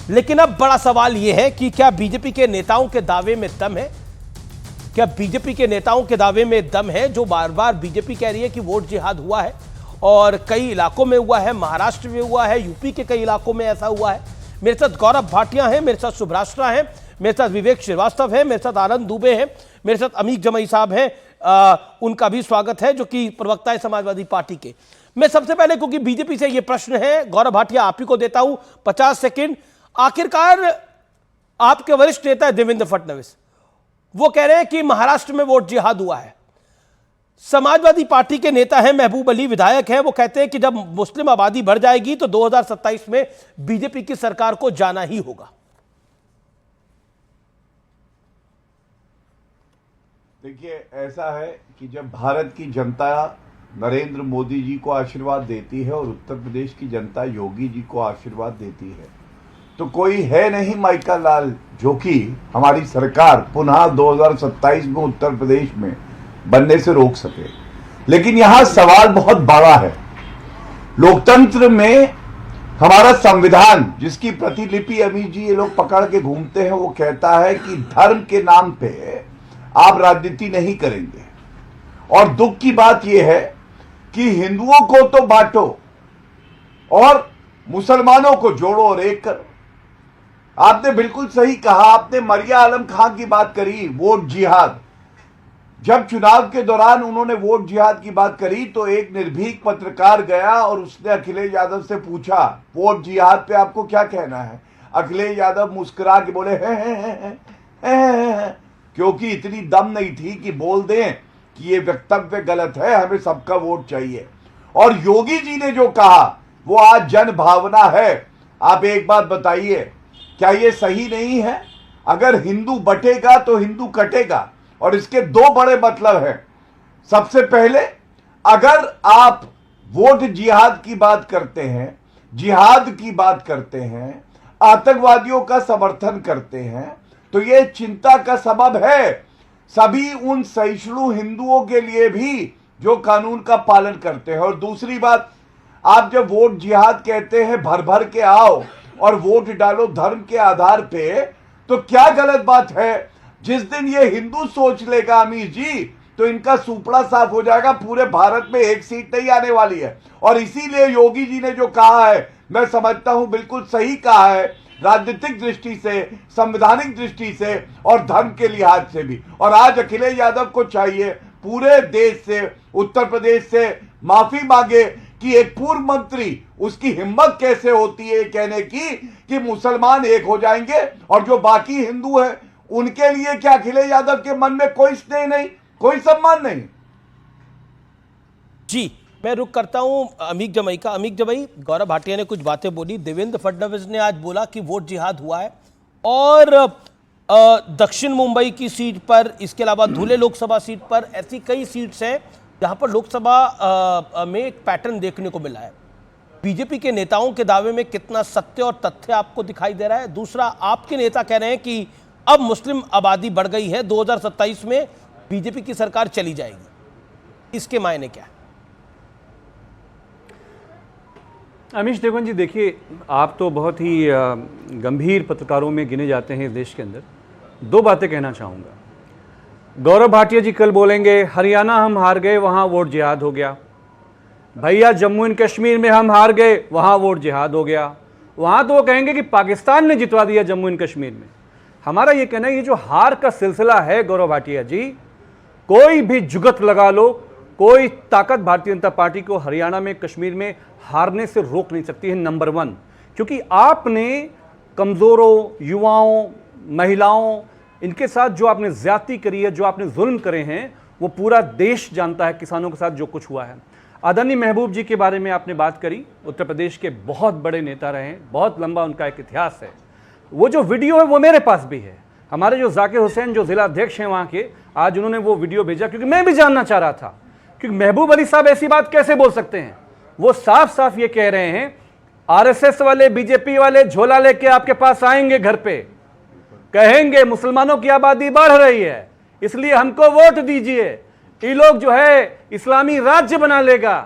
लेकिन अब बड़ा सवाल यह है कि क्या बीजेपी के नेताओं के दावे में दम है? क्या बीजेपी के नेताओं के दावे में दम है जो बार बार बीजेपी कह रही है कि वोट जिहाद हुआ है और कई इलाकों में हुआ है, महाराष्ट्र में हुआ है, यूपी के कई इलाकों में ऐसा हुआ है। मेरे साथ गौरव भाटिया हैं, मेरे साथ सुभ्राष्ट्रा हैं, मेरे साथ विवेक श्रीवास्तव है, मेरे साथ आनंद दुबे हैं, मेरे साथ अमीक जमई साहब हैं, उनका भी स्वागत है जो कि प्रवक्ता है समाजवादी पार्टी के। मैं सबसे पहले, क्योंकि बीजेपी से ये प्रश्न है, गौरव भाटिया आप ही को देता हूं 50 सेकंड। आखिरकार आपके वरिष्ठ नेता देवेंद्र फडणवीस वो कह रहे हैं कि महाराष्ट्र में वोट जिहाद हुआ है। समाजवादी पार्टी के नेता हैं, महबूब अली विधायक हैं, वो कहते हैं कि जब मुस्लिम आबादी बढ़ जाएगी तो 2027 में बीजेपी की सरकार को जाना ही होगा। देखिए, ऐसा है कि जब भारत की जनता नरेंद्र मोदी जी को आशीर्वाद देती है और उत्तर प्रदेश की जनता योगी जी को आशीर्वाद देती है, तो कोई है नहीं माइका लाल जो कि हमारी सरकार पुनः 2027 में उत्तर प्रदेश में बनने से रोक सके। लेकिन यहां सवाल बहुत बड़ा है। लोकतंत्र में हमारा संविधान, जिसकी प्रतिलिपि अमीर जी ये लोग पकड़ के घूमते हैं, वो कहता है कि धर्म के नाम पे आप राजनीति नहीं करेंगे। और दुख की बात यह है कि हिंदुओं को तो बांटो और मुसलमानों को जोड़ो और एक करो। आपने बिल्कुल सही कहा, आपने मरिया आलम खान की बात करी, वोट जिहाद। जब चुनाव के दौरान उन्होंने वोट जिहाद की बात करी तो एक निर्भीक पत्रकार गया और उसने अखिलेश यादव से पूछा, वोट जिहाद पे आपको क्या कहना है? अखिलेश यादव मुस्कुरा के बोले हैं, क्योंकि इतनी दम नहीं थी कि बोल दें कि ये वक्तव्य गलत है, हमें सबका वोट चाहिए। और योगी जी ने जो कहा वो आज जन भावना है। आप एक बात बताइए, क्या ये सही नहीं है? अगर हिंदू बटेगा तो हिंदू कटेगा, और इसके दो बड़े मतलब हैं। सबसे पहले, अगर आप वोट जिहाद की बात करते हैं, जिहाद की बात करते हैं, आतंकवादियों का समर्थन करते हैं, तो ये चिंता का सबब है सभी उन सहिष्णु हिंदुओं के लिए भी जो कानून का पालन करते हैं। और दूसरी बात, आप जब वोट जिहाद कहते हैं, भर भर के आओ और वोट डालो धर्म के आधार पे, तो क्या गलत बात है? जिस दिन ये हिंदू सोच लेगा अमीर जी, तो इनका सुपड़ा साफ हो जाएगा। पूरे भारत में एक सीट नहीं आने वाली है। और इसीलिए योगी जी ने जो कहा है, मैं समझता हूं बिल्कुल सही कहा है, राजनीतिक दृष्टि से, संवैधानिक दृष्टि से और धर्म के लिहाज से भी। और आज अखिलेश यादव को चाहिए पूरे देश से, उत्तर प्रदेश से माफी मांगे कि एक पूर्व मंत्री, उसकी हिम्मत कैसे होती है कहने की कि मुसलमान एक हो जाएंगे और जो बाकी हिंदू हैं उनके लिए क्या अखिलेश यादव के मन में कोई स्नेह नहीं, कोई सम्मान नहीं? जी, मैं रुक करता हूं अमीक जमई का। अमीक जमई, गौरव भाटिया ने कुछ बातें बोली, देवेंद्र फडणवीस ने आज बोला कि वोट जिहाद हुआ है, और दक्षिण मुंबई की सीट पर, इसके अलावा धुले लोकसभा सीट पर, ऐसी कई सीट्स हैं जहां पर लोकसभा में एक पैटर्न देखने को मिला है। बीजेपी के नेताओं के दावे में कितना सत्य और तथ्य आपको दिखाई दे रहा है? दूसरा, आपके नेता कह रहे हैं कि अब मुस्लिम आबादी बढ़ गई है, 2027 में बीजेपी की सरकार चली जाएगी, इसके मायने क्या है? अमीश देवगन जी, देखिए, आप तो बहुत ही गंभीर पत्रकारों में गिने जाते हैं इस देश के अंदर। दो बातें कहना चाहूँगा। गौरव भाटिया जी कल बोलेंगे हरियाणा हम हार गए, वहाँ वोट जिहाद हो गया। भैया जम्मू एंड कश्मीर में हम हार गए, वहाँ वोट जिहाद हो गया। वहाँ तो वो कहेंगे कि पाकिस्तान ने जितवा दिया जम्मू एंड कश्मीर में। हमारा ये कहना है, ये जो हार का सिलसिला है गौरव भाटिया जी, कोई भी जुगत लगा लो, कोई ताकत भारतीय जनता पार्टी को हरियाणा में, कश्मीर में हारने से रोक नहीं सकती है। नंबर 1, क्योंकि आपने कमज़ोरों, युवाओं, महिलाओं, इनके साथ जो आपने ज्यादती करी है, जो आपने जुल्म करे हैं, वो पूरा देश जानता है। किसानों के साथ जो कुछ हुआ है। आदरणीय महबूब जी के बारे में आपने बात करी, उत्तर प्रदेश के बहुत बड़े नेता रहे हैं, बहुत लंबा उनका एक इतिहास है। वो जो वीडियो है वो मेरे पास भी है। हमारे जो जाकिर हुसैन जो जिला अध्यक्ष हैं वहाँ के, आज उन्होंने वो वीडियो भेजा, क्योंकि मैं भी जानना चाह रहा था कि महबूब अली साहब ऐसी बात कैसे बोल सकते हैं। वो साफ साफ ये कह रहे हैं, आरएसएस वाले, बीजेपी वाले झोला लेके आपके पास आएंगे घर पे, कहेंगे मुसलमानों की आबादी बढ़ रही है, इसलिए हमको वोट दीजिए, ये लोग जो है इस्लामी राज्य बना लेगा।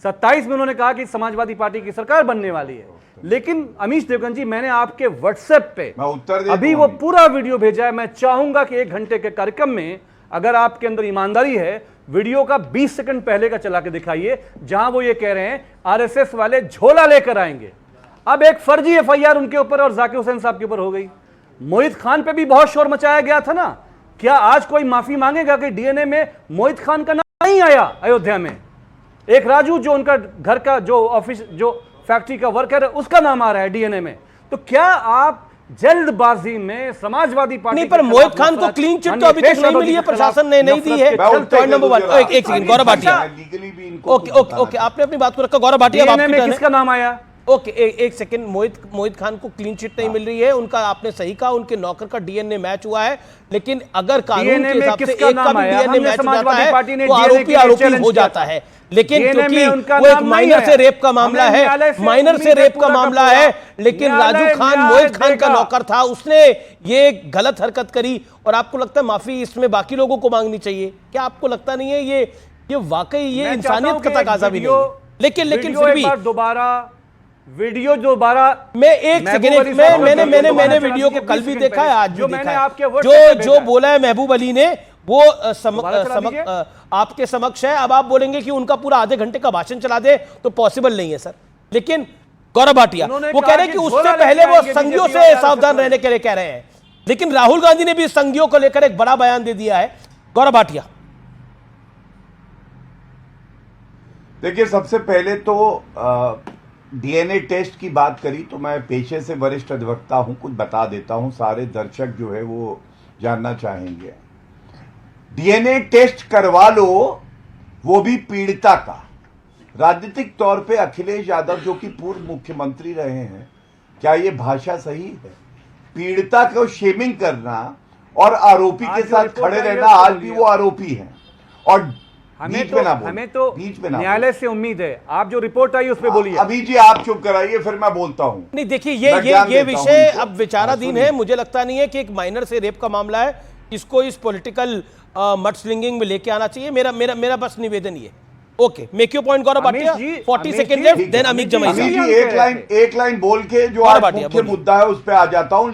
27 में उन्होंने कहा कि समाजवादी पार्टी की सरकार बनने वाली है। लेकिन अमीश देवगन जी, मैंने आपके व्हाट्सएप पे मैं उत्तर देता अभी हूं। वो पूरा वीडियो भेजा है। मैं चाहूंगा कि 1 घंटे के कार्यक्रम में अगर आपके अंदर ईमानदारी है, वीडियो का 20 सेकंड पहले का चला के दिखाइए, जहां वो ये कह रहे हैं आरएसएस वाले झोला लेकर आएंगे। अब एक फर्जी एफआईआर उनके ऊपर और जाकिर हुसैन साहब के ऊपर हो गई। मोहित खान पे भी बहुत शोर मचाया गया था ना। क्या आज कोई माफी मांगेगा कि डीएनए में मोहित खान का नाम नहीं आया? अयोध्या में एक राजू, जो उनका घर का जो ऑफिस, जो फैक्ट्री का वर्कर है, उसका नाम आ रहा है डीएनए में। तो क्या आप जल्दबाजी में समाजवादी पार्टी नहीं, पर मोहित खान को क्लीन चिट तो अभी तक नहीं मिली है, प्रशासन ने नहीं दी है। Point number 1। एक सेकंड, गौरव भाटिया। लीगली भी इनको ओके ओके ओके, आपने अपनी बात को रखा। गौरव भाटिया, अब डीएनए आपकी में टर्न है। किसका नाम आया? ओके, एक सेकंड। मोहित खान को क्लीन चिट नहीं मिल रही है, उनका आपने सही कहा, उनके नौकर का डीएनए मैच हुआ है। लेकिन अगर कानून के डीएनए में हिसाब से किसका एक का नाम भी आया? डीएनए हमने मैच हो जाता समाजवादी पार्टी ने है तो डीएनए आरोपी के लिए आरोपी चैलेंज हो किया जाता था। है। लेकिन डीएनए क्योंकि में उनका वो एक नाम नहीं माइनर है। से रेप का मामला हमने है, न्यायालय से माइनर से उम्मीद है रेप का पूरा का मामला पूरा। है, लेकिन राजू न्यायालय खान न्याय मोहित खान का देगा। नौकर था, उसने ये गलत हरकत करी और आपको लगता है माफी इसमें बाकी लोगों को मांगनी चाहिए? क्या आपको लगता नहीं है ये वाकई ये मैं चाहता इंसानियत हूं का कि तकाजा भी नहीं वीडियो- है? लेकिन वीडियो फिर एक भी बार दोबारा वीडियो मैं एक सेकंड, मैंने वीडियो को कल भी देखा है, आज भी देखा है। जो बोला है महबूब अली ने वो आपके समक्ष है। अब आप बोलेंगे कि उनका पूरा आधे घंटे का भाषण चला दे तो पॉसिबल नहीं है सर। लेकिन गौरव भाटिया वो कह रहे हैं कि उससे पहले वो संघियों से सावधान रहने के लिए कह रहे हैं। लेकिन राहुल गांधी ने भी संघियों को लेकर एक बड़ा बयान दे दिया है। गौरव भाटिया, देखिए, सबसे पहले तो डीएनए टेस्ट की बात करी तो मैं पेशे से वरिष्ठ अधिवक्ता हूं, कुछ बता देता हूं, सारे दर्शक जो है वो जानना चाहेंगे। डीएनए टेस्ट करवा लो, वो भी पीड़िता का। राजनीतिक तौर पे अखिलेश यादव जो कि पूर्व मुख्यमंत्री रहे हैं, क्या ये भाषा सही है? पीड़िता को शेमिंग करना और आरोपी के साथ खड़े रहना, आज भी वो आरोपी हैं और हमें तो बीच में ना न्यायालय से उम्मीद है। आप जो रिपोर्ट आई उस पे बोलिए। अभी जी आप चुप कराइए, फिर मैं बोलता हूं। नहीं देखिए, ये विषय अब विचाराधीन है। मुझे लगता नहीं है कि एक माइनर से रेप का मामला है, इसको इस पॉलिटिकल मड स्लिंगिंग में लेके आना चाहिए। मेरा बस निवेदन ये। Okay, make your point Gaurav Bhatia. 40 second left, then Amit Jamai. एक लाइन बोल के जो आज मुख्य मुद्दा है उस पर आ जाता हूं।